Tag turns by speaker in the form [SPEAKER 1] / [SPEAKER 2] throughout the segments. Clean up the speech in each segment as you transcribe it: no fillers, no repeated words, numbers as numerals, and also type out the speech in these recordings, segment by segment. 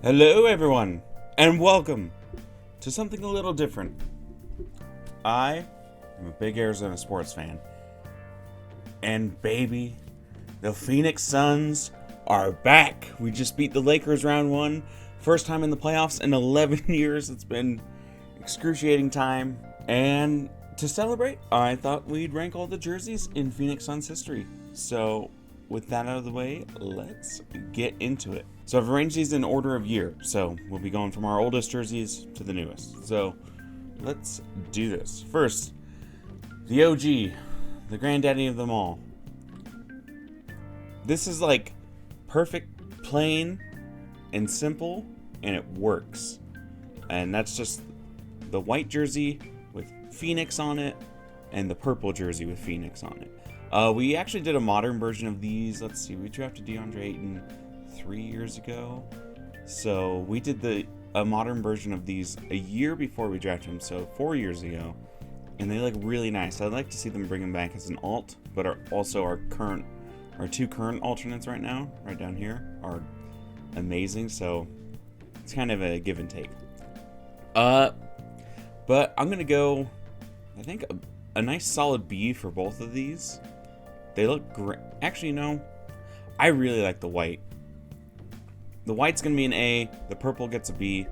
[SPEAKER 1] Hello, everyone, and welcome to something a little different. I am a big Arizona sports fan, and baby, the Phoenix Suns are back. We just beat the Lakers round one, first time in the playoffs in 11 years. It's been excruciating time, and to celebrate, I thought we'd rank all the jerseys in Phoenix Suns history. So, with that out of the way, let's get into it. So I've arranged these in order of year. So we'll be going from our oldest jerseys to the newest. So let's do this. First, the OG, the granddaddy of them all. This is like perfect, plain, and simple, and it works. And that's just the white jersey with Phoenix on it, and the purple jersey with Phoenix on it. We actually did a modern version of these. Let's see, we drafted DeAndre Ayton 3 years ago. So we did a modern version of these a year before we drafted him, so 4 years ago. And they look really nice. I'd like to see them bring him back as an alt, but our two current alternates right now, right down here, are amazing. So it's kind of a give and take. But I'm gonna go, I think a nice solid B for both of these. They look great. Actually, no. I really like the white. The white's going to be an A. The purple gets a B.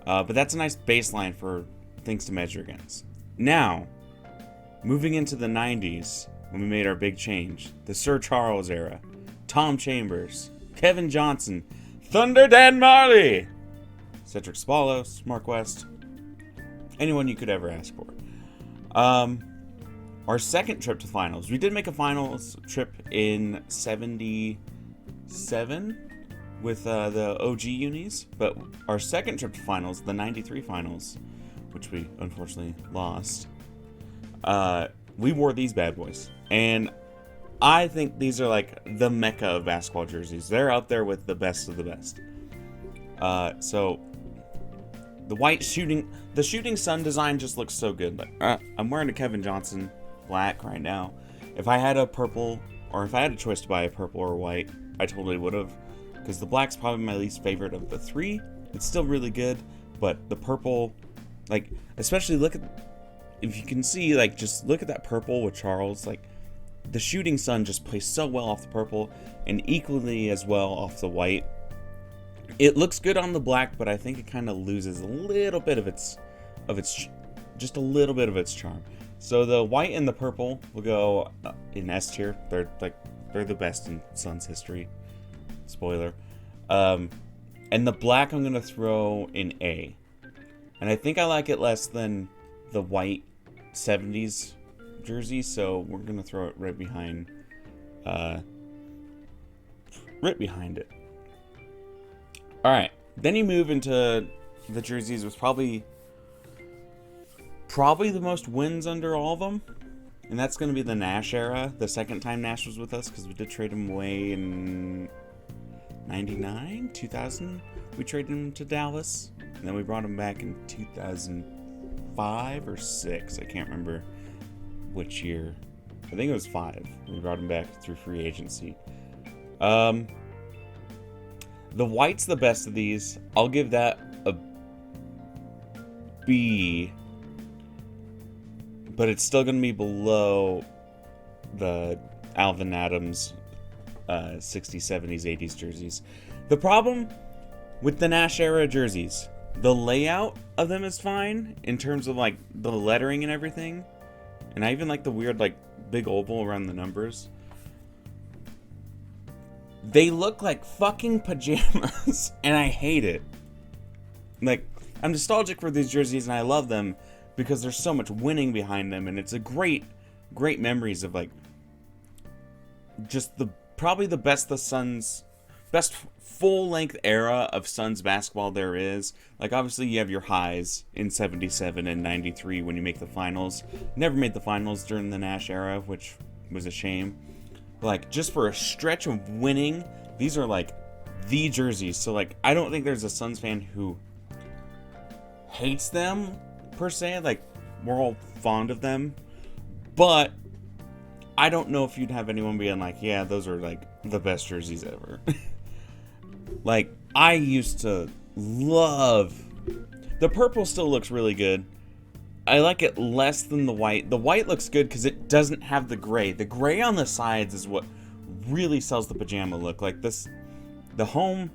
[SPEAKER 1] But that's a nice baseline for things to measure against. Now, moving into the 90s, when we made our big change. The Sir Charles era. Tom Chambers. Kevin Johnson. Thunder Dan Marley. Cedric Spalos. Mark West. Anyone you could ever ask for. Our second trip to finals. We did make a finals trip in 77 with the OG unis, but our second trip to finals, the 93 finals, which we unfortunately lost, we wore these bad boys. And I think these are like the mecca of basketball jerseys. They're up there with the best of the best. So the white shooting sun design just looks so good. Like, I'm wearing a Kevin Johnson black right now. If I had a purple, or if I had a choice to buy a purple or white, I totally would have, because the black's probably my least favorite of the three. It's still really good, but the purple, like, especially if you can see, like, just look at that purple with Charles. Like, the shooting sun just plays so well off the purple, and equally as well off the white. It looks good on the black, but I think it kind of loses a little bit of its just a little bit of its charm. So the white and the purple will go in S tier. They're the best in Suns history. Spoiler. And the black I'm gonna throw in A. And I think I like it less than the white 70s jersey, so we're gonna throw it right behind it. Alright. Then you move into the jerseys with probably the most wins under all of them, and that's going to be the Nash era, the second time Nash was with us, because we did trade him away in 99, 2000. We traded him to Dallas, and then we brought him back in 2005 or 6. I can't remember which year. I think it was 5. We brought him back through free agency. The white's the best of these. I'll give that a B, but it's still going to be below the Alvin Adams 60s, 70s, 80s jerseys. The problem with the Nash era jerseys, the layout of them is fine in terms of like the lettering and everything. And I even like the weird like big oval around the numbers. They look like fucking pajamas and I hate it. Like, I'm nostalgic for these jerseys and I love them because there's so much winning behind them, and it's a great memories of like just probably the best full length era of Suns basketball there is. Like, obviously you have your highs in 77 and 93 when you make the finals. Never made the finals during the Nash era, which was a shame. But like, just for a stretch of winning, these are like the jerseys. So like, I don't think there's a Suns fan who hates them per se. Like, we're all fond of them, but I don't know if you'd have anyone being like, yeah, those are like the best jerseys ever. Like, I used to love... The purple still looks really good. I like it less than the white. The white looks good because it doesn't have the gray. The gray on the sides is what really sells the pajama look. Like this, the home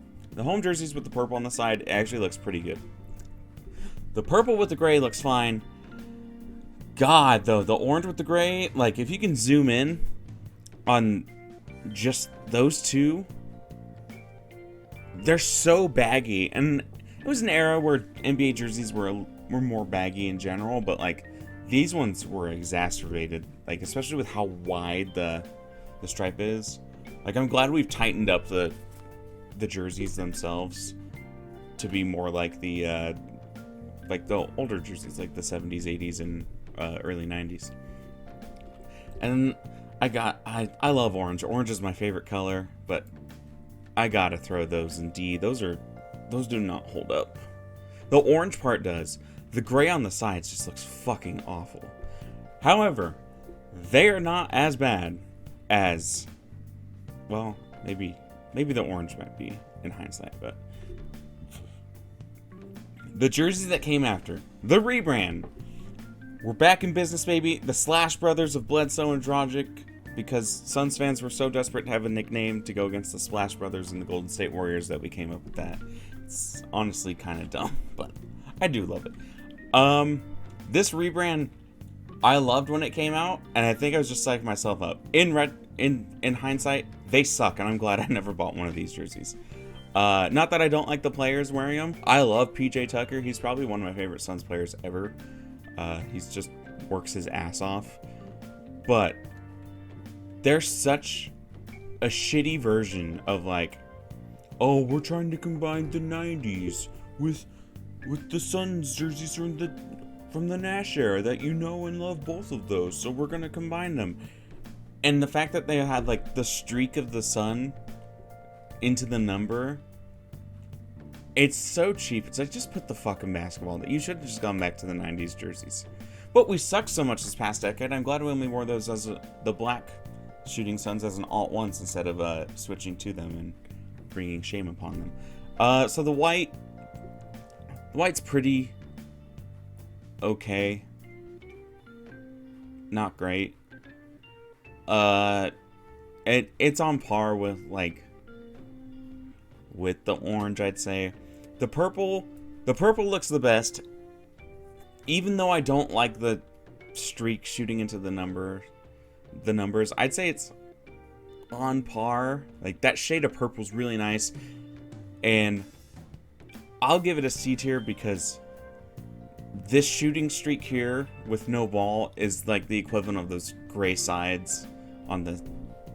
[SPEAKER 1] jerseys with the purple on the side actually looks pretty good. The purple with the gray looks fine. God, though, the orange with the gray, like if you can zoom in on just those two, they're so baggy. And it was an era where NBA jerseys were more baggy in general, but like these ones were exacerbated, like especially with how wide the stripe is. Like I'm glad we've tightened up the jerseys themselves to be more like the older jerseys, like the 70s, 80s, and early 90s. And I love orange. Orange is my favorite color, but I gotta throw those in D. Those do not hold up. The orange part does. The gray on the sides just looks fucking awful. However, they are not as bad as, well, maybe the orange might be in hindsight, but the jerseys that came after, the rebrand, we're back in business, baby. The Slash Brothers of Bledsoe and Dragic, because Suns fans were so desperate to have a nickname to go against the Splash Brothers and the Golden State Warriors that we came up with that. It's honestly kind of dumb, but I do love it. This rebrand, I loved when it came out, and I think I was just psyching myself up. In hindsight, they suck, and I'm glad I never bought one of these jerseys. Not that I don't like the players wearing them. I love PJ Tucker. He's probably one of my favorite Suns players ever. He's just works his ass off. But they're such a shitty version of like, oh, we're trying to combine the 90s with the Suns jerseys from the Nash era that you know and love both of those, so we're gonna combine them. And the fact that they had like the streak of the sun into the number, it's so cheap. It's like, just put the fucking basketball. You should have just gone back to the 90s jerseys. But we sucked so much this past decade. I'm glad we only wore those as the black Shooting Suns as an alt once instead of switching to them and bringing shame upon them. So the white's pretty okay, not great. It's on par with the orange, I'd say. The purple looks the best, even though I don't like the streak shooting into the numbers. I'd say it's on par. Like, that shade of purple is really nice, and I'll give it a C tier because this shooting streak here with no ball is like the equivalent of those gray sides on the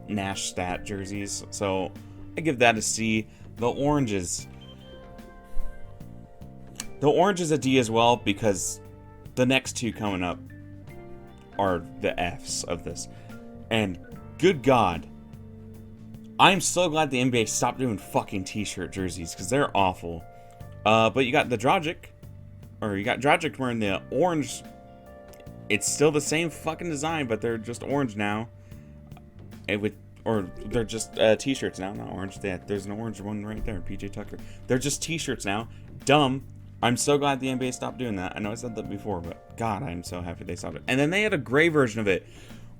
[SPEAKER 1] Nash stat jerseys. So I give that a C. The orange is a D as well, because the next two coming up are the Fs of this. And good God, I'm so glad the NBA stopped doing fucking t-shirt jerseys, because they're awful. But you got Dragic wearing the orange. It's still the same fucking design, but they're just orange now. Or they're just t-shirts now, not orange. There's an orange one right there, PJ Tucker. They're just t-shirts now. Dumb. I'm so glad the NBA stopped doing that. I know I said that before, but God, I'm so happy they stopped it. And then they had a gray version of it,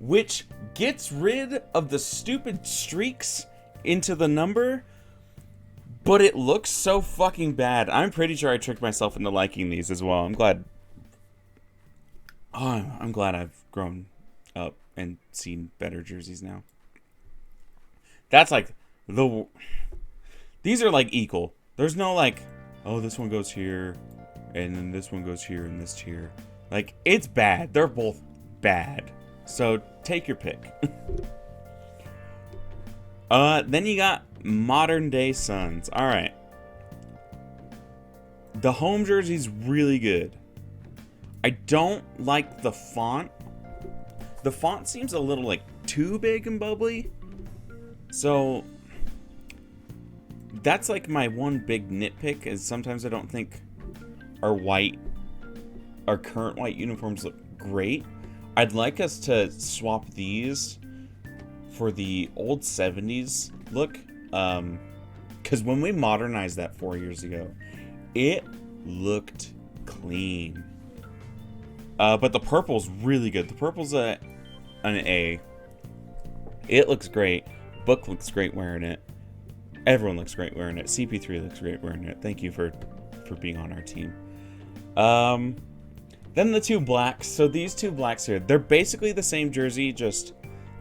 [SPEAKER 1] which gets rid of the stupid streaks into the number, but it looks so fucking bad. I'm pretty sure I tricked myself into liking these as well. I'm glad I've grown up and seen better jerseys now. That's like these are like equal. There's no like, oh, this one goes here and then this one goes here in this tier. Like, it's bad. They're both bad. So take your pick. Then you got modern day Suns. All right. The home jersey's really good. I don't like the font. The font seems a little like too big and bubbly. So that's like my one big nitpick, is sometimes I don't think our current white uniforms look great. I'd like us to swap these for the old 70s look. because when we modernized that 4 years ago, it looked clean. But the purple's really good. The purple's an A. It looks great. Book looks great wearing it. Everyone looks great wearing it. CP3 looks great wearing it. Thank you for being on our team. Then the two blacks. So these two blacks here, they're basically the same jersey, just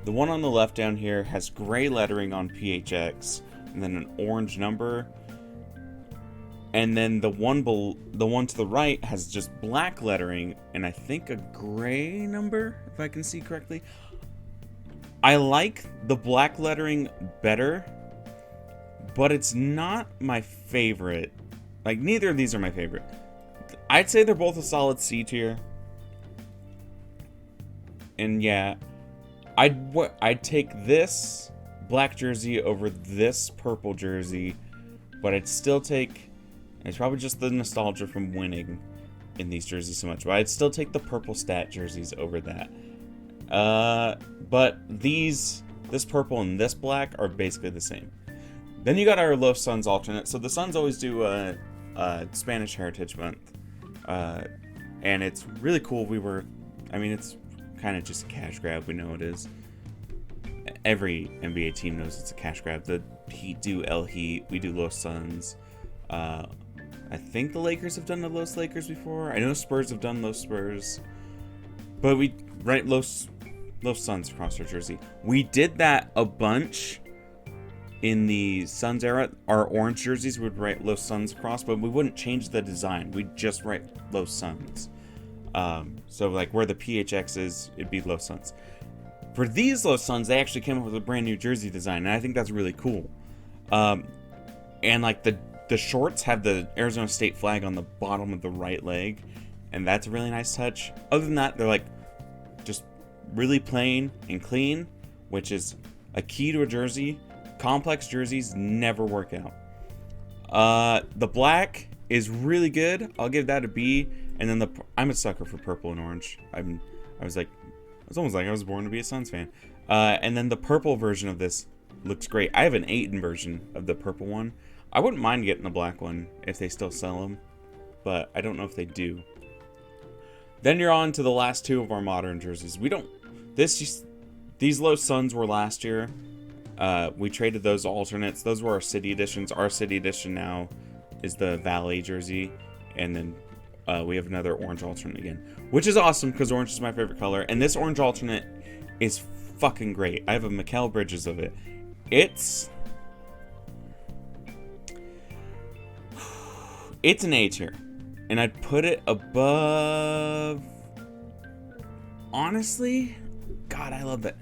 [SPEAKER 1] the one on the left down here has gray lettering on PHX and then an orange number. And then the one to the right has just black lettering and I think a gray number, if I can see correctly. I like the black lettering better, but it's not my favorite. Like, neither of these are my favorite. I'd say they're both a solid C tier. And yeah, I'd take this black jersey over this purple jersey, but I'd still take, it's probably just the nostalgia from winning in these jerseys so much, but I'd still take the purple stat jerseys over that. But this purple and this black are basically the same. Then you got our Los Suns alternate. So the Suns always do a Spanish Heritage Month. And it's really cool. It's kind of just a cash grab. We know it is. Every NBA team knows it's a cash grab. The Heat do El Heat. We do Los Suns. I think the Lakers have done the Los Lakers before. I know Spurs have done Los Spurs. But we write Los Suns across our jersey. We did that a bunch in the Suns era. Our orange jerseys would write Los Suns across, but we wouldn't change the design. We'd just write Los Suns. So like where the PHX is, it'd be Los Suns. For these Los Suns, they actually came up with a brand new jersey design, and I think that's really cool. And like the shorts have the Arizona State flag on the bottom of the right leg, and that's a really nice touch. Other than that, they're like just really plain and clean, which is a key to a jersey. Complex jerseys never work out. The black is really good. I'll give that a B. And then I'm a sucker for purple and orange. It's almost like I was born to be a Suns fan. And then the purple version of this looks great. I have an Ayton version of the purple one. I wouldn't mind getting the black one if they still sell them, but I don't know if they do. Then you're on to the last two of our modern jerseys. These Los Suns were last year. We traded those alternates. Those were our city editions. Our city edition now is the Valley jersey, and then we have another orange alternate again, which is awesome because orange is my favorite color. And this orange alternate is fucking great. I have a Mikal Bridges of it. It's an A tier, and I'd put it above. Honestly, God, I love that.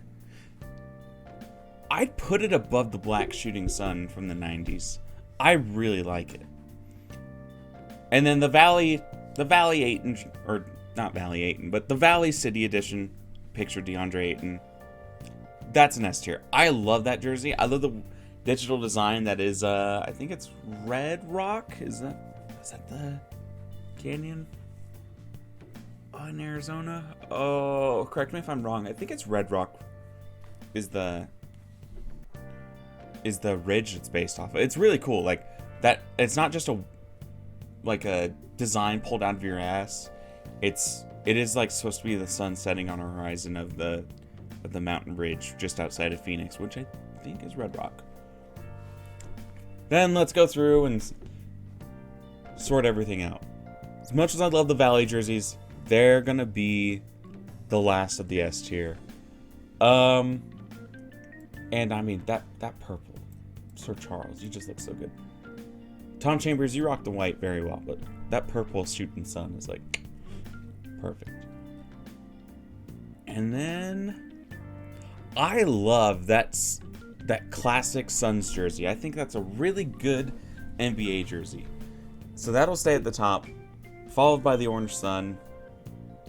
[SPEAKER 1] I'd put it above the Black Shooting Sun from the 90s. I really like it. And then the Valley Ayton, or not Valley Ayton, but the Valley City Edition, picture DeAndre Ayton. That's an S tier. I love that jersey. I love the digital design that is, I think it's Red Rock. Is that the canyon in Arizona? Oh, correct me if I'm wrong. I think it's Red Rock is the ridge it's based off of. It's really cool. Like that, it's not just a design pulled out of your ass. It is like supposed to be the sun setting on a horizon of the mountain ridge just outside of Phoenix, which I think is Red Rock. Then let's go through and sort everything out. As much as I love the Valley jerseys, they're gonna be the last of the S tier. And I mean that purple, Sir Charles, you just look so good. Tom Chambers, you rock the white very well, but that purple shooting sun is like perfect. And then I love that classic Suns jersey. I think that's a really good NBA jersey. So that'll stay at the top, followed by the orange sun.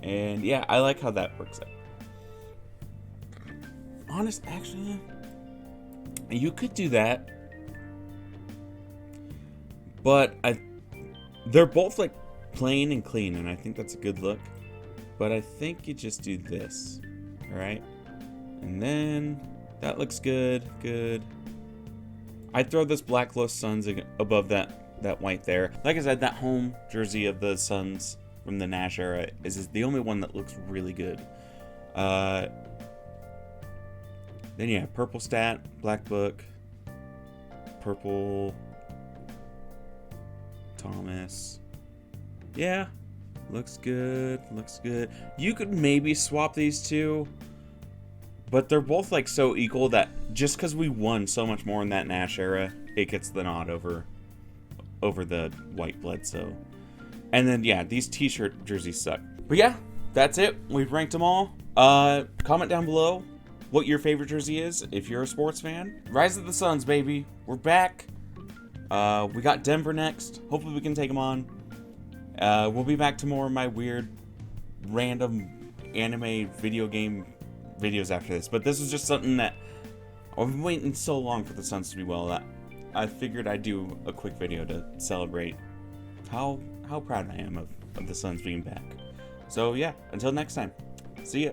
[SPEAKER 1] And yeah, I like how that works out. Actually, you could do that. But they're both like plain and clean, and I think that's a good look. But I think you just do this, all right? And then that looks good. I'd throw this Black Lost Suns above that white there. Like I said, that home jersey of the Suns from the Nash era is the only one that looks really good. Then yeah, purple stat, black book, purple Thomas. Yeah, looks good, looks good. You could maybe swap these two, but they're both like so equal that just because we won so much more in that Nash era, it gets the nod over the white Bledsoe. And then yeah, these t-shirt jerseys suck. But yeah, that's it. We've ranked them all. Comment down below what your favorite jersey is if you're a sports fan. Rise of the Suns, baby. We're back. We got Denver next. Hopefully we can take them on. We'll be back to more of my weird, random anime video game videos after this. But this is just something that I've been waiting so long for the Suns to do well that I figured I'd do a quick video to celebrate how proud I am of the Suns being back. So yeah, until next time, see ya.